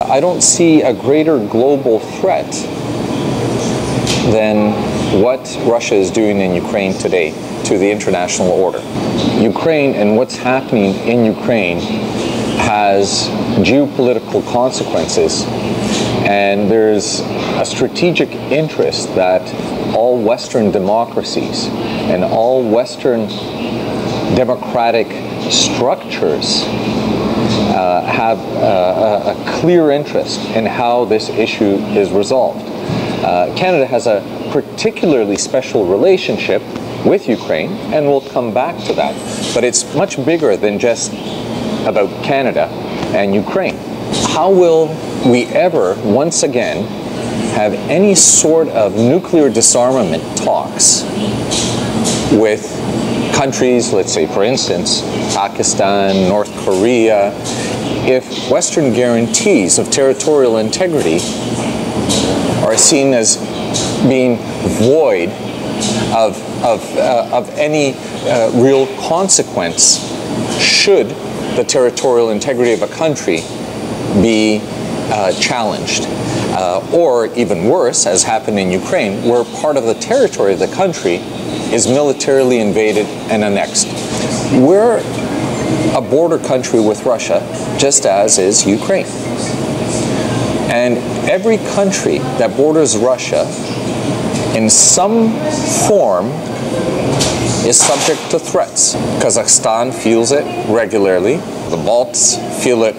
I don't see a greater global threat than what Russia is doing in Ukraine today to the international order. Ukraine and what's happening in Ukraine has geopolitical consequences, and there's a strategic interest that all Western democracies and all Western democratic structures have a clear interest in how this issue is resolved. Canada has a particularly special relationship with Ukraine, and we'll come back to that. But it's much bigger than just about Canada and Ukraine. How will we ever, once again, have any sort of nuclear disarmament talks with countries, let's say, for instance, Pakistan, North Korea, if Western guarantees of territorial integrity are seen as being void of any real consequence should the territorial integrity of a country be challenged. Or even worse, as happened in Ukraine, where part of the territory of the country is militarily invaded and annexed. We're a border country with Russia, just as is Ukraine. And every country that borders Russia in some form is subject to threats. Kazakhstan feels it regularly. The Balts feel it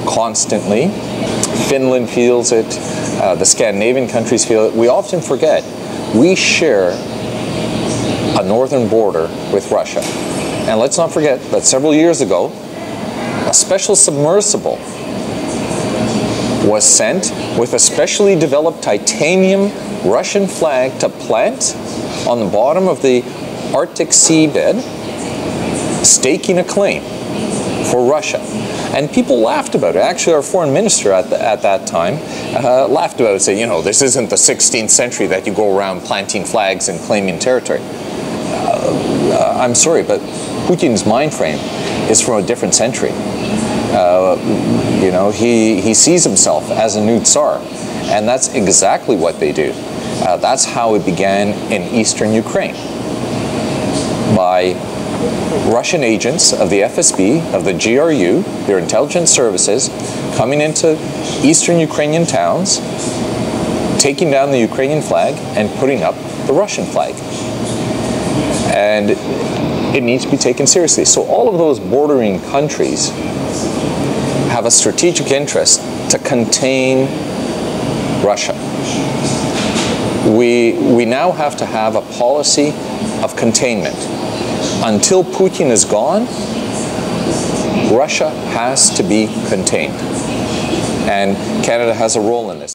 constantly. Finland feels it. The Scandinavian countries feel it. We often forget we share a northern border with Russia. And let's not forget that several years ago, a special submersible was sent with a specially developed titanium Russian flag to plant on the bottom of the Arctic seabed, staking a claim for Russia. And people laughed about it. Actually, our foreign minister at that time laughed about it, saying, you know, this isn't the 16th century that you go around planting flags and claiming territory. I'm sorry, but Putin's mind frame is from a different century. You know, he sees himself as a new tsar, and that's exactly what they do. That's how it began in eastern Ukraine, by Russian agents of the FSB, of the GRU, their intelligence services, coming into eastern Ukrainian towns, taking down the Ukrainian flag and putting up the Russian flag. And it needs to be taken seriously. So all of those bordering countries have a strategic interest to contain Russia. We now have to have a policy of containment. Until Putin is gone, Russia has to be contained. And Canada has a role in this.